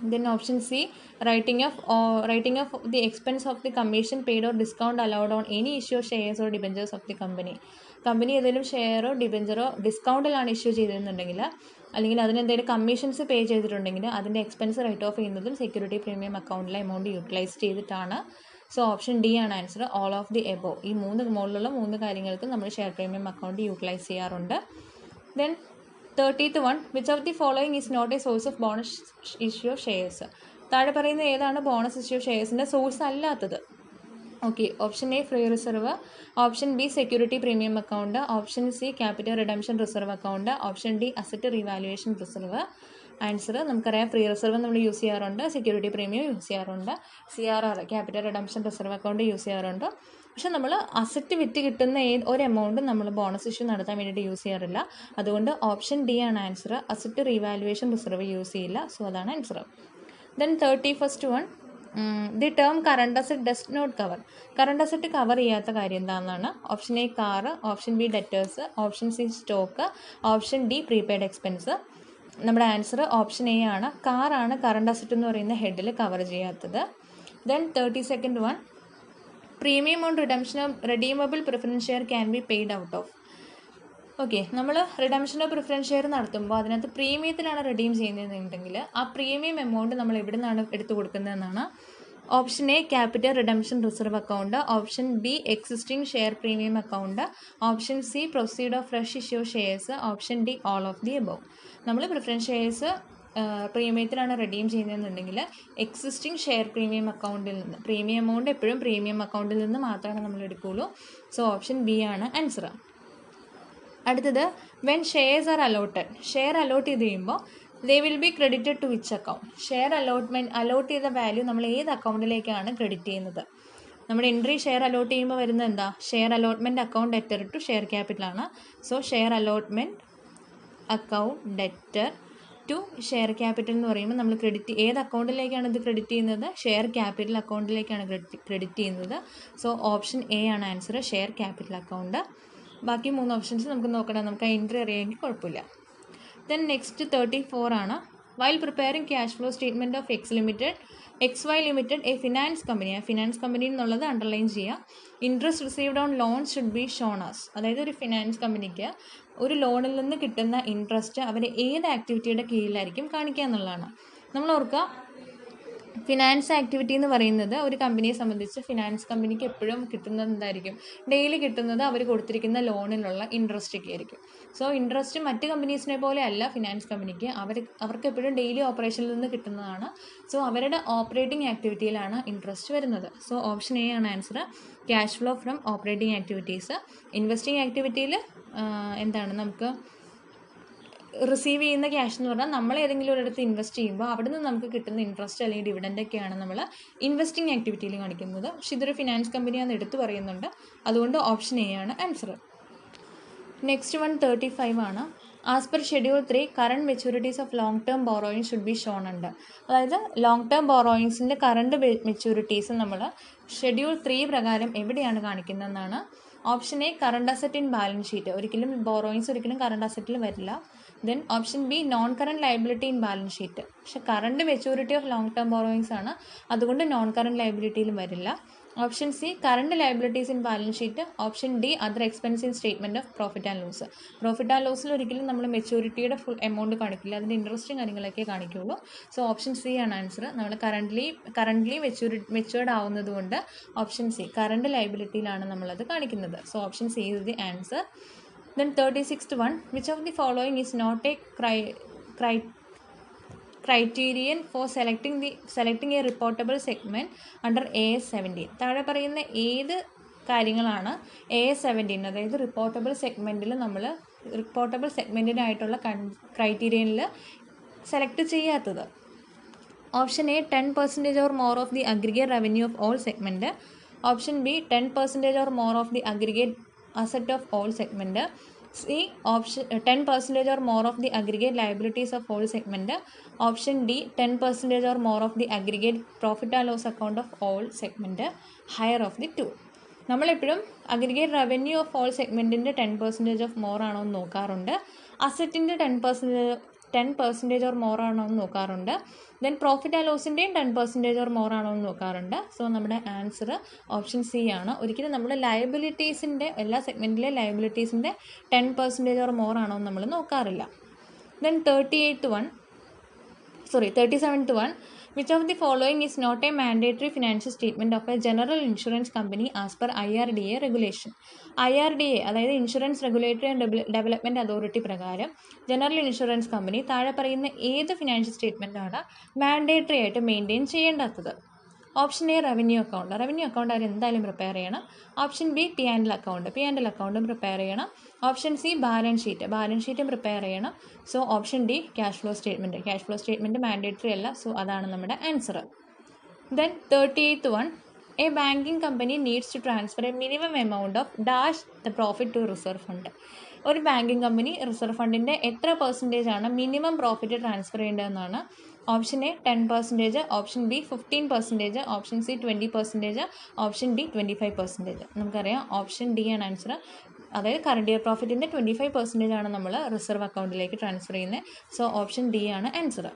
Then option C, writing of the expense of the commission paid or discount allowed on any issue of shares or debentures of the company. Company ഏതെങ്കിലും ഷെയറോ ഡിബഞ്ചറോ ഡിസ്കൗണ്ടിലാണ് issue ചെയ്തിരുന്നുണ്ടെങ്കിൽ, അല്ലെങ്കിൽ അതിനെന്തെങ്കിലും commissions pay ചെയ്തിട്ടുണ്ടെങ്കിൽ അതിൻ്റെ expense write off ചെയ്യുന്നതും security premium അക്കൗണ്ടിലെ amount utilise ചെയ്തിട്ടാണ്. So option D ആണ് answer, all of the above. ഈ മുകളിലുള്ള 3 കാര്യങ്ങൾക്ക് നമ്മൾ ഷെയർ പ്രീമിയം അക്കൗണ്ട് യൂട്ടിലൈസ് ചെയ്യാറുണ്ട്. Then 30th one, which of the following is not a source of bonus issue of shares. താഴെ പറയുന്ന ഏതാണ് ബോണസ് ഇഷ്യൂ ഷെയർസിൻ്റെ സോഴ്സ് അല്ലാത്തത്? Okay, option A free reserve, option B security premium account, option C capital redemption reserve account, option D asset revaluation reserve. Answer നമുക്കറിയാം, free reserve നമ്മൾ use ചെയ്യാറുണ്ട്, security premium use ചെയ്യാറുണ്ട്, CRR capital redemption reserve account use ചെയ്യാറുണ്ട്. പക്ഷെ നമ്മൾ asset വിറ്റ് കിട്ടുന്ന ഒരു എമൗണ്ട് നമ്മൾ ബോണസ് ഇഷ്യൂ നടത്താൻ വേണ്ടിയിട്ട് യൂസ് ചെയ്യാറില്ല. അതുകൊണ്ട് ഓപ്ഷൻ ഡി ആണ് answer, asset revaluation reserve use ചെയ്യില്ല. സോ അതാണ് answer. Then 31st one, the term current asset does not cover. Current asset cover ചെയ്യാത്ത കാര്യം എന്താണെന്നാണ്. Option A car, option B debtors, option C stock, option D prepaid expense. നമ്മുടെ answer option A ആണ്, കാറാണ് current asset എന്ന് പറയുന്ന ഹെഡിൽ cover ചെയ്യാത്തത്. Then 32nd one, premium on redemption of redeemable preference share can be paid out of. Okay, നമ്മൾ redemption of preference share നടത്തുമ്പോൾ അതിനകത്ത് പ്രീമിയത്തിലാണ് റിഡീം ചെയ്യുന്നതെന്നുണ്ടെങ്കിൽ ആ പ്രീമിയം എമൗണ്ട് നമ്മൾ എവിടെ നിന്നാണ് എടുത്തു കൊടുക്കുന്നതെന്നാണ്. Option A capital redemption reserve account, option B existing share premium account, option C proceed of fresh issue shares, option D all of the above. നമ്മൾ preference shares പ്രീമിയത്തിലാണ് റിഡീം ചെയ്യുന്നതെന്നുണ്ടെങ്കിൽ existing share premium അക്കൗണ്ടിൽ നിന്ന്, premium amount എപ്പോഴും premium അക്കൗണ്ടിൽ നിന്ന് മാത്രമാണ് നമ്മൾ എടുക്കുകയുള്ളൂ. സോ ഓപ്ഷൻ ബി ആണ് ആൻസർ. അടുത്തത്, when shares are allotted, share allot ചെയ്ത് കഴിയുമ്പോൾ they will be credited to which account. Share allot ചെയ്ത വാല്യൂ നമ്മൾ ഏത് അക്കൗണ്ടിലേക്കാണ് ക്രെഡിറ്റ് ചെയ്യുന്നത്? നമ്മുടെ എൻട്രി ഷെയർ അലോട്ട് ചെയ്യുമ്പോൾ വരുന്നത് എന്താ? Share allotment account debtor to share ക്യാപിറ്റലാണ്. So share allotment account debtor to share capital എന്ന് പറയുമ്പോൾ നമ്മൾ ഏത് അക്കൗണ്ടിലേക്കാണ് ഇത് ക്രെഡിറ്റ് ചെയ്യുന്നത്? ഷെയർ ക്യാപിറ്റൽ അക്കൗണ്ടിലേക്കാണ് ക്രെഡിറ്റ് ചെയ്യുന്നത്. സോ ഓപ്ഷൻ എ ആണ് ആൻസർ, ഷെയർ ക്യാപിറ്റൽ അക്കൗണ്ട്. ബാക്കി 3 ഓപ്ഷൻസ് നമുക്ക് നോക്കണം, നമുക്ക് ആ എൻട്രി അറിയാമെങ്കിൽ കുഴപ്പമില്ല. ദെൻ നെക്സ്റ്റ് 34 ആണ്. While preparing cash flow statement of X Y limited a finance company, ആ ഫിനാൻസ് കമ്പനി എന്നുള്ളത് അണ്ടർലൈൻ ചെയ്യുക. Interest received on loans should be shown as, അതായത് ഒരു ഫിനാൻസ് കമ്പനിക്ക് ഒരു ലോണിൽ നിന്ന് കിട്ടുന്ന ഇൻട്രസ്റ്റ് അവർ ഏത് ആക്ടിവിറ്റിയുടെ കീഴിലായിരിക്കും കാണിക്കുക എന്നുള്ളതാണ്. നമ്മൾ ഓർക്കുക, ഫിനാൻസ് ആക്ടിവിറ്റി എന്ന് പറയുന്നത് ഒരു കമ്പനിയെ സംബന്ധിച്ച് ഫിനാൻസ് കമ്പനിക്ക് എപ്പോഴും കിട്ടുന്നത് എന്തായിരിക്കും? ഡെയിലി കിട്ടുന്നത് അവർ കൊടുത്തിരിക്കുന്ന ലോണിലുള്ള ഇൻട്രസ്റ്റ് ഒക്കെ ആയിരിക്കും. സോ ഇൻട്രസ്റ്റ് മറ്റ് കമ്പനീസിനെ പോലെ അല്ല ഫിനാൻസ് കമ്പനിക്ക്, അവർക്ക് എപ്പോഴും ഡെയിലി ഓപ്പറേഷനിൽ നിന്ന് കിട്ടുന്നതാണ്. സോ അവരുടെ ഓപ്പറേറ്റിംഗ് ആക്ടിവിറ്റിയിലാണ് ഇൻട്രസ്റ്റ് വരുന്നത്. സോ ഓപ്ഷൻ എ ആണ് answer, cash flow from operating activities. Investing ആക്ടിവിറ്റിയിൽ എന്താണ്, നമുക്ക് റിസീവ് ചെയ്യുന്ന ക്യാഷ് എന്ന് പറഞ്ഞാൽ നമ്മൾ ഏതെങ്കിലും ഒരിടത്ത് ഇൻവെസ്റ്റ് ചെയ്യുമ്പോൾ അവിടെ നിന്ന് നമുക്ക് കിട്ടുന്ന ഇൻട്രസ്റ്റ് അല്ലെങ്കിൽ ഡിവിഡൻ്റൊക്കെയാണ് നമ്മൾ ഇൻവെസ്റ്റിംഗ് ആക്ടിവിറ്റിയിൽ കാണിക്കുന്നത്. പക്ഷെ ഇതൊരു ഫിനാൻസ് കമ്പനിയാണെന്ന് എടുത്തു പറയുന്നുണ്ട്, അതുകൊണ്ട് ഓപ്ഷൻ എ ആണ് ആൻസർ. നെക്സ്റ്റ് 35 ആണ്. As per schedule 3 current maturities of long term borrowing should be shown ഉണ്ട്. അതായത് ലോങ് ടേം ബോറോയിങ്സിൻ്റെ കറണ്ട് മെച്യൂരിറ്റീസ് നമ്മൾ ഷെഡ്യൂൾ 3 പ്രകാരം എവിടെയാണ് കാണിക്കുന്നതെന്നാണ്. Option A current asset in balance sheet, ഒരിക്കലും ബോറോയിങ്സ് ഒരിക്കലും കറണ്ട് അസറ്റിൽ വരില്ല. Then option B non current liability in balance sheet, പക്ഷേ current maturity of long term borrowings ആണ്, അതുകൊണ്ട് നോൺ കറണ്ട് ലയബിലിറ്റിയിലും വരില്ല. Option C current liabilities in balance sheet. Option D other expense in statement of profit and loss. Profit and ലോസിൽ ഒരിക്കലും നമ്മൾ മെച്യൂരിറ്റിയുടെ full amount കാണിക്കില്ല, അതിൻ്റെ ഇൻട്രസ്റ്റും കാര്യങ്ങളൊക്കെ കാണിക്കുകയുള്ളൂ. സോ ഓപ്ഷൻ സി ആണ് ആൻസർ. നമ്മൾ കറണ്ട്ലി മെച്യൂർഡ് ആവുന്നത് കൊണ്ട് ഓപ്ഷൻ സി കറണ്ട് ലയബിലിറ്റിയിലാണ് നമ്മളത് കാണിക്കുന്നത്. So option C is the answer. Then 36th one, which of the following is not a criterion for selecting a reportable segment under AS17? താഴെ പറയുന്ന ഏത് കാര്യങ്ങളാണ് AS17, അതായത് റിപ്പോർട്ടബിൾ സെഗ്മെൻറ്റിനായിട്ടുള്ള ക്രൈറ്റീരിയനിൽ സെലക്ട് ചെയ്യാത്തത്? Option A 10% or more of the aggregate revenue of all segment. Option B 10% or more of the aggregate asset of all segment. C option 10% or more of the aggregate liabilities of all segment. Option D 10% or more of the aggregate profit and loss account of all segment. Higher of the two. നമ്മളെപ്പോഴും aggregate revenue of all സെഗ്മെൻറ്റിൻ്റെ 10% of more ആണോ എന്ന് നോക്കാറുണ്ട്, അസറ്റിൻ്റെ 10% or more ആണോ എന്ന് നോക്കാറുണ്ട്, then profit and ലോസിൻ്റെയും 10% or more ആണോ എന്ന് നോക്കാറുണ്ട്. സോ നമ്മുടെ ആൻസർ ഓപ്ഷൻ സി ആണ്. ഒരിക്കലും നമ്മൾ ലയബിലിറ്റീസിൻ്റെ എല്ലാ സെഗ്മെൻറ്റിലെ ലയബിലിറ്റീസിൻ്റെ 10% ഓർ മോർ ആണോ എന്ന് നമ്മൾ നോക്കാറില്ല. Then 37th one, which of the following is not a mandatory financial statement of a general insurance company as per IRDA regulation? IRDA അതായത് insurance regulatory and development authority പ്രകാരം ജനറൽ ഇൻഷുറൻസ് കമ്പനി താഴെ പറയുന്ന ഏത് financial സ്റ്റേറ്റ്മെൻറ്റാണ് mandatory ആയിട്ട് maintain ചെയ്യേണ്ടാത്തത്? Option A revenue account അവർ എന്തായാലും പ്രിപ്പയർ ചെയ്യണം. Option B P and L അക്കൗണ്ടും പ്രിപ്പയർ ചെയ്യണം. ഓപ്ഷൻ സി ബാലൻസ് ഷീറ്റും പ്രിപ്പയർ ചെയ്യണം. So option D cash flow statement mandatory അല്ല. സോ അതാണ് നമ്മുടെ answer. Then 38th one, a banking company needs to transfer a minimum amount of dash the profit to reserve fund. ഒരു banking company reserve ഫണ്ടിൻ്റെ എത്ര % ആണ് minimum profit transfer ചെയ്യേണ്ടതെന്നാണ്. Option A 10%, option B 15%, option C 20%, option D 25%. നമുക്കറിയാം option D ആണ് answer. അതായത് current year പ്രോഫിറ്റിൻ്റെ 25% ആണ് നമ്മൾ റിസർവ് അക്കൗണ്ടിലേക്ക് ട്രാൻസ്ഫർ ചെയ്യുന്നത്. സോ ഓപ്ഷൻ ഡി ആണ് answer.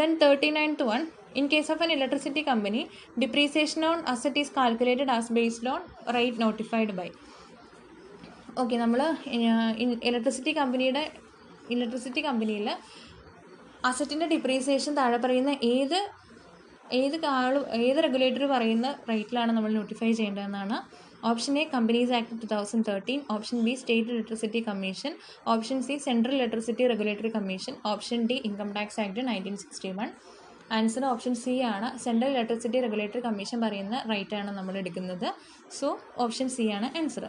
Then 39th one, in case of an electricity company, depreciation on asset is calculated as based on rate notified by. Okay, നമ്മൾ electricity കമ്പനിയിൽ അസറ്റിൻ്റെ depreciation താഴെ പറയുന്ന ഏത് റെഗുലേറ്ററി പറയുന്ന റേറ്റിലാണ് നമ്മൾ നോട്ടിഫൈ ചെയ്യേണ്ടതെന്നാണ്. Option A companies act 2013, option B state electricity commission, option C central electricity regulatory commission, option D income tax act 1961. Answer option C ആണ്. സെൻട്രൽ ഇലക്ട്രിസിറ്റി റെഗുലേറ്ററി കമ്മീഷൻ പറയുന്ന റേറ്റാണ് നമ്മൾ എടുക്കുന്നത്. സോ ഓപ്ഷൻ സി ആണ് answer.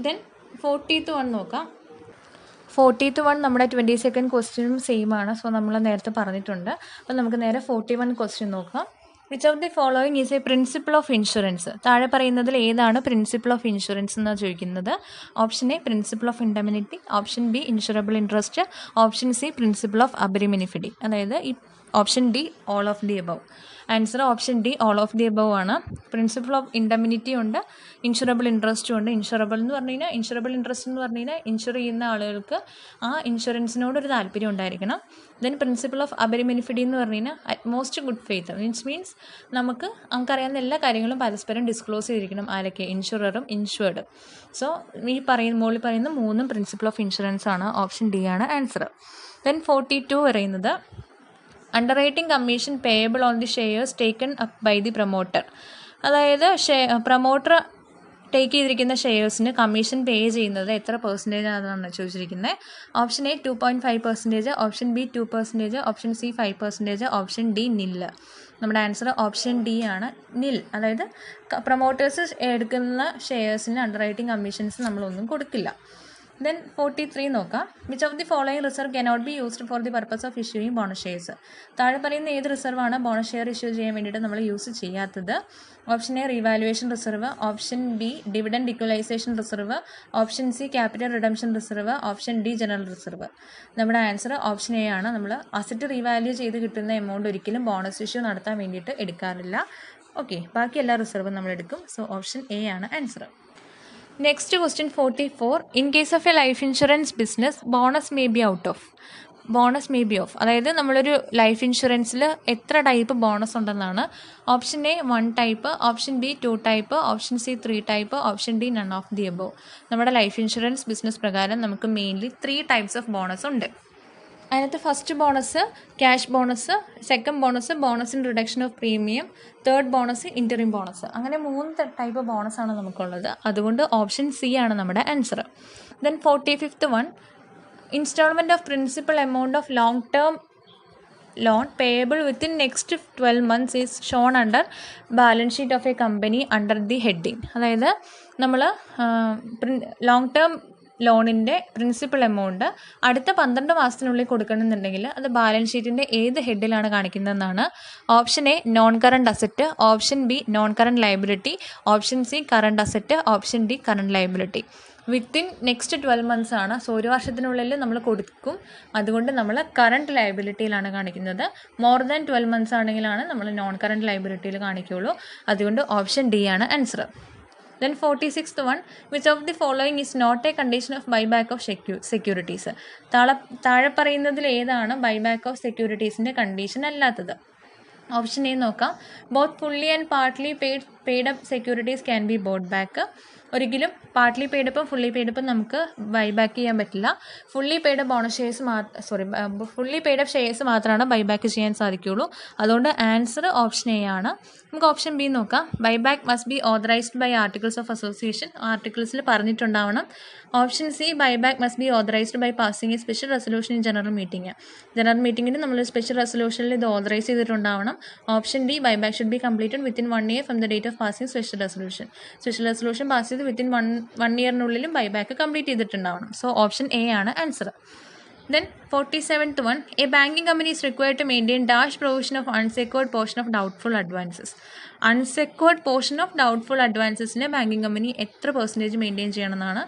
Then 40th one നോക്കാം. 40th one നമ്മുടെ 22nd ക്വസ്റ്റ്യനും same ആണ്. സോ നമ്മൾ നേരത്തെ പറഞ്ഞിട്ടുണ്ട്. അപ്പോൾ നമുക്ക് നേരെ 41 ക്വസ്റ്റ്യൻ നോക്കാം. Which of the following is a principle of insurance? താഴെ പറയുന്നതിൽ ഏതാണ് പ്രിൻസിപ്പിൾ ഓഫ് ഇൻഷുറൻസ് എന്നാണ് ചോദിക്കുന്നത്. Option A principle of indemnity, option B insurable interest, option C principle of uberrimae fidei. അതായത് ഈ option D all of the above. Answer option D all of the above ആണ്. Principle of indemnity ഉണ്ട്, insurable ഇൻട്രസ്റ്റും ഉണ്ട്. Insurable interest എന്ന് പറഞ്ഞു കഴിഞ്ഞാൽ insure ചെയ്യുന്ന ആളുകൾക്ക് ആ ഇൻഷുറൻസിനോടൊരു താല്പര്യം ഉണ്ടായിരിക്കണം. ദെൻ പ്രിൻസിപ്പിൾ ഓഫ് അബരിമിനിഫിഡി എന്ന് പറഞ്ഞു കഴിഞ്ഞാൽ അറ്റ്മോസ്റ്റ് ഗുഡ് ഫെയ്ത്ത് മീൻസ് നമുക്കറിയാവുന്ന എല്ലാ കാര്യങ്ങളും പരസ്പരം ഡിസ്ക്ലോസ് ചെയ്തിരിക്കണം. ആരൊക്കെ? ഇൻഷുററും ഇൻഷുർഡും. സോ മുകളിൽ പറയുന്ന മൂന്നും പ്രിൻസിപ്പിൾ ഓഫ് ഇൻഷുറൻസ് ആണ്. ഓപ്ഷൻ ഡി ആണ് ആൻസർ. ദെൻ 42 പറയുന്നത് underwriting commission payable on the shares taken up by the promoter. അതായത് പ്രൊമോട്ടർ ടേക്ക് ചെയ്തിരിക്കുന്ന ഷെയർസിന് കമ്മീഷൻ പേ ചെയ്യുന്നത് എത്ര പെർസെൻറ്റേജ് ആണെന്നാണ് ചോദിച്ചിരിക്കുന്നത്. Option A 2.5%, option B 2%, option C 5%, option D nil. നമ്മുടെ ആൻസർ ഓപ്ഷൻ ഡി ആണ്, നിൽ. അതായത് പ്രൊമോട്ടേഴ്സ് എടുക്കുന്ന ഷെയർസിന് അണ്ടർറൈറ്റിംഗ് കമ്മീഷൻസ് നമ്മളൊന്നും കൊടുക്കില്ല. ദെൻ 43 നോക്കാം. Which of the following reserve cannot be used for the purpose of issuing bonus shares? താഴെ പറയുന്ന ഏത് റിസർവാണ് ബോണസ് ഷെയർ ഇഷ്യൂ ചെയ്യാൻ വേണ്ടിയിട്ട് നമ്മൾ യൂസ് ചെയ്യാത്തത്? Option A revaluation reserve, option B dividend equalisation reserve, option C capital redemption reserve, option D general reserve. നമ്മുടെ answer option A ആണ്. നമ്മൾ അസറ്റ് റീവാല്യൂ ചെയ്ത് കിട്ടുന്ന എമൗണ്ട് ഒരിക്കലും ബോണസ് ഇഷ്യൂ നടത്താൻ വേണ്ടിയിട്ട് എടുക്കാറില്ല. ഓക്കെ, ബാക്കി എല്ലാ റിസർവും നമ്മൾ എടുക്കും. സോ ഓപ്ഷൻ എ ആണ് answer. Next question 44. In case of A life insurance business bonus may be of. അതായത് നമ്മളൊരു ലൈഫ് ഇൻഷുറൻസിൽ എത്ര ടൈപ്പ് ബോണസ് ഉണ്ടെന്നാണ്. Option A 1 type, option B 2 type, option C 3 type, option D none of the above. നമ്മുടെ life insurance business പ്രകാരം നമുക്ക് mainly 3 types of bonus ഉണ്ട്. അതിനകത്ത് first bonus cash bonus, second bonus in reduction of premium, third bonus interim bonus. അങ്ങനെ 3 type ബോണസാണ് നമുക്കുള്ളത്. അതുകൊണ്ട് option C ആണ് നമ്മുടെ answer. Then 45th one. Instalment of principal amount of long term loan payable within next 12 months is shown under balance sheet of a company under the heading. അതായത് നമ്മൾ long term ലോണിൻ്റെ principal amount അടുത്ത 12 മാസത്തിനുള്ളിൽ കൊടുക്കണമെന്നുണ്ടെങ്കിൽ അത് balance ഷീറ്റിൻ്റെ ഏത് ഹെഡിലാണ് കാണിക്കുന്നതെന്നാണ്. Option A non current asset, option B non current liability, option C current asset, option D current liability. Within next 12 months ആണ്. സോ 1 വർഷത്തിനുള്ളിൽ നമ്മൾ കൊടുക്കും. അതുകൊണ്ട് നമ്മൾ കറണ്ട് ലയബിലിറ്റിയിലാണ് കാണിക്കുന്നത്. മോർ ദാൻ 12 months ആണെങ്കിലാണ് നമ്മൾ നോൺ കറണ്ട് ലയബിലിറ്റിയിൽ കാണിക്കുകയുള്ളൂ. അതുകൊണ്ട് ഓപ്ഷൻ ഡി ആണ് answer. Then 46th one. Which of the following is not a condition of buyback of securities? താഴെ പറയുന്നതിൽ ഏതാണ് ബൈബാക്ക് ഓഫ് സെക്യൂരിറ്റീസിൻ്റെ കണ്ടീഷൻ അല്ലാത്തത്? ഓപ്ഷൻ എ നോക്കാം. Both fully and partly paid up securities can be bought back. ഒരിക്കലും partly പെയ്ഡപ്പും fully പെയ്ഡപ്പും നമുക്ക് ബൈബാക്ക് ചെയ്യാൻ പറ്റില്ല. ഫുള്ളി പെയ്ഡപ്പ് ഷെയർസ് മാത്രമാണ് ബൈബാക്ക് ചെയ്യാൻ സാധിക്കുകയുള്ളൂ. അതുകൊണ്ട് ആൻസർ ഓപ്ഷൻ എ ആണ്. നമുക്ക് ഓപ്ഷൻ ബി നോക്കാം. Buyback must be authorised by articles of association. ആർട്ടിക്കിൾസിൽ പറഞ്ഞിട്ടുണ്ടാവണം. Option C buyback must be authorised by passing a special resolution in general മീറ്റിംഗിന് നമ്മൾ സ്പെഷ്യൽ റെസൊല്യൂഷനിൽ ഇത് ഓതറൈസ് ചെയ്തിട്ടുണ്ടാവണം. Option D buyback should be completed within 1 year from the date of passing special resolution pass ചെയ്ത് within 1 yearനുള്ളിലും buyback complete ചെയ്തിട്ടുണ്ടാവണം. So option A ആണ് answer. Then 47th one. A banking company is required to maintain dash provision of unsecured portion of doubtful advances. Unsecured portion of doubtful advancesനെ banking company എത്ര percentage maintain ചെയ്യണമെന്നാണ്.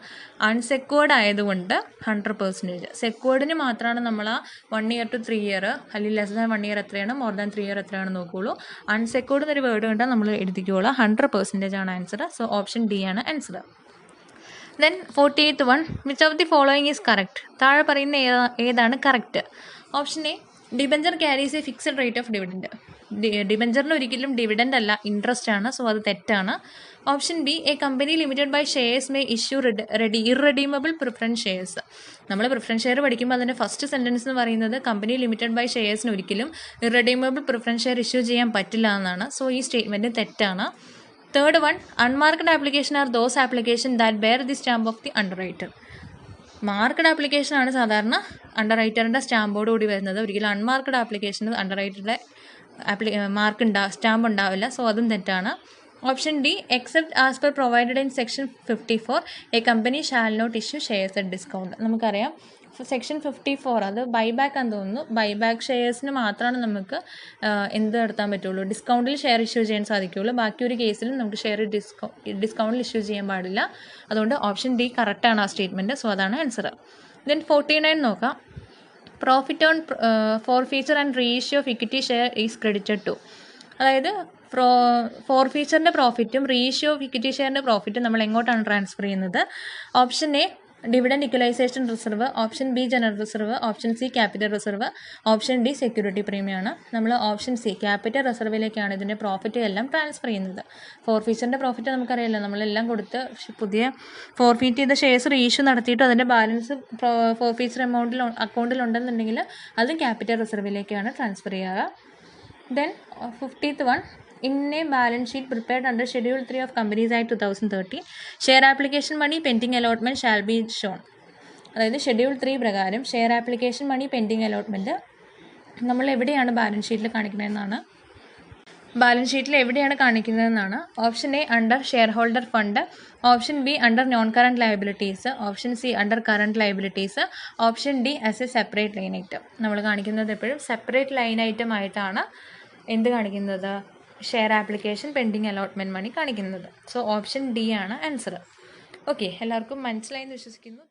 Unsecured ആയതുകൊണ്ട് 100%. സെക്വേർഡിന് മാത്രമാണ് നമ്മൾ ആ 1 year to 3 year അല്ലെങ്കിൽ less than 1 year എത്രയാണ്, more than 3 year എത്രയാണ് നോക്കുകയുള്ളൂ. അൺസെക്വേർഡ് എന്നൊരു വേർഡ് കണ്ടാൽ നമ്മൾ എഴുതിക്കുകയുള്ളൂ. 100% ആണ് ആൻസർ. സോ ഓപ്ഷൻ ഡി ആണ് answer. Then 48th one. Which of the following is correct? താഴെ പറയുന്ന ഏതാണ് correct? Option A debenture carries a fixed rate of dividend. ഡിബഞ്ചറിന് ഒരിക്കലും ഡിവിഡൻ്റ് അല്ല, ഇൻട്രസ്റ്റ് ആണ്. സോ അത് തെറ്റാണ്. Option B, a company limited by shares may issue irredeemable preference shares. നമ്മൾ പ്രിഫറൻസ് ഷെയർ പഠിക്കുമ്പോൾ അതിൻ്റെ ഫസ്റ്റ് സെൻറ്റൻസ് എന്ന് പറയുന്നത് കമ്പനി ലിമിറ്റഡ് ബൈ ഷെയർസിന് ഒരിക്കലും ഇറഡീമബിൾ പ്രിഫറൻസ് ഷെയർ ഇഷ്യൂ ചെയ്യാൻ പറ്റില്ല എന്നാണ്. സോ ഈ സ്റ്റേറ്റ്മെൻറ്റ് തെറ്റാണ്. Third one, unmarked application are those application that bear the stamp of the underwriter. Marked ആപ്ലിക്കേഷനാണ് സാധാരണ അണ്ടർ റൈറ്ററിൻ്റെ സ്റ്റാമ്പോട് കൂടി വരുന്നത്. ഒരിക്കലും അൺമാർക്കഡ് ആപ്ലിക്കേഷന് അണ്ടർ റൈറ്ററുടെ സ്റ്റാമ്പ് ഉണ്ടാവില്ല. സോ അതും തെറ്റാണ്. Option D, except as per provided in section 54 A company shall not issue shares at discount. നമുക്കറിയാം സെക്ഷൻ 54 അത് ബൈബാക്ക് ആണെന്ന് തോന്നുന്നു. ബൈബാക്ക് ഷെയർസിന് മാത്രമാണ് നമുക്ക് എന്ത് നടത്താൻ പറ്റുള്ളൂ, ഡിസ്കൗണ്ടിൽ ഷെയർ ഇഷ്യൂ ചെയ്യാൻ സാധിക്കുകയുള്ളൂ. ബാക്കി ഒരു കേസിലും നമുക്ക് ഷെയർ ഡിസ്കൗണ്ടിൽ ഇഷ്യൂ ചെയ്യാൻ പാടില്ല. അതുകൊണ്ട് ഓപ്ഷൻ ഡി കറക്റ്റാണ് ആ സ്റ്റേറ്റ്മെൻറ്റ്. സോ അതാണ് ആൻസർ. ദെൻ 49 നോക്കാം. Profit on forfeiture and reissue of equity share is credited to. അതായത് ഫോർഫീച്ചറിൻ്റെ പ്രോഫിറ്റും റീഇഷ്യൂ ഓഫ് ഇക്വിറ്റി ഷെയറിൻ്റെ പ്രോഫിറ്റും നമ്മൾ എങ്ങോട്ടാണ് ട്രാൻസ്ഫർ ചെയ്യുന്നത്? Option A, dividend equalisation reserve. Option B, general reserve. Option C, capital reserve. Option D, security പ്രീമിയമാണ്. നമ്മൾ ഓപ്ഷൻ സി, ക്യാപിറ്റൽ റിസർവിലേക്കാണ് ഇതിൻ്റെ പ്രോഫിറ്റ് എല്ലാം ട്രാൻസ്ഫർ ചെയ്യുന്നത്. ഫോർഫീച്ചറിൻ്റെ പ്രോഫിറ്റ് നമുക്കറിയാമല്ലോ, നമ്മളെല്ലാം കൊടുത്ത് പുതിയ ഫോർഫീറ്റ് ചെയ്ത ഷെയർസ് റീഇഷ്യൂ നടത്തിയിട്ട് അതിൻ്റെ ബാലൻസ് ഫോർഫീച്ചർ അക്കൗണ്ടിൽ ഉണ്ടെന്നുണ്ടെങ്കിൽ അതും ക്യാപിറ്റൽ റിസർവിലേക്കാണ് ട്രാൻസ്ഫർ ചെയ്യുക. Then 50th one, in a balance sheet prepared under Schedule 3 of Companies Act 2013, share application money pending allotment shall be shown. അതായത് ഷെഡ്യൂൾ 3 പ്രകാരം share application money pending allotment നമ്മൾ എവിടെയാണ് balance ഷീറ്റിൽ കാണിക്കുന്നതെന്നാണ്. Option A, under shareholder fund. Option B, under non current liabilities. Option C, under current liabilities. Option D, as a separate line item. നമ്മൾ കാണിക്കുന്നത് എപ്പോഴും separate line item ആയിട്ടാണ് എന്ത് കാണിക്കുന്നത്, share application pending allotment money കാണിക്കുന്നത്. So option D ആണ് answer. Okay, എല്ലാവർക്കും മനസ്സിലായെന്ന് വിശ്വസിക്കുന്നു.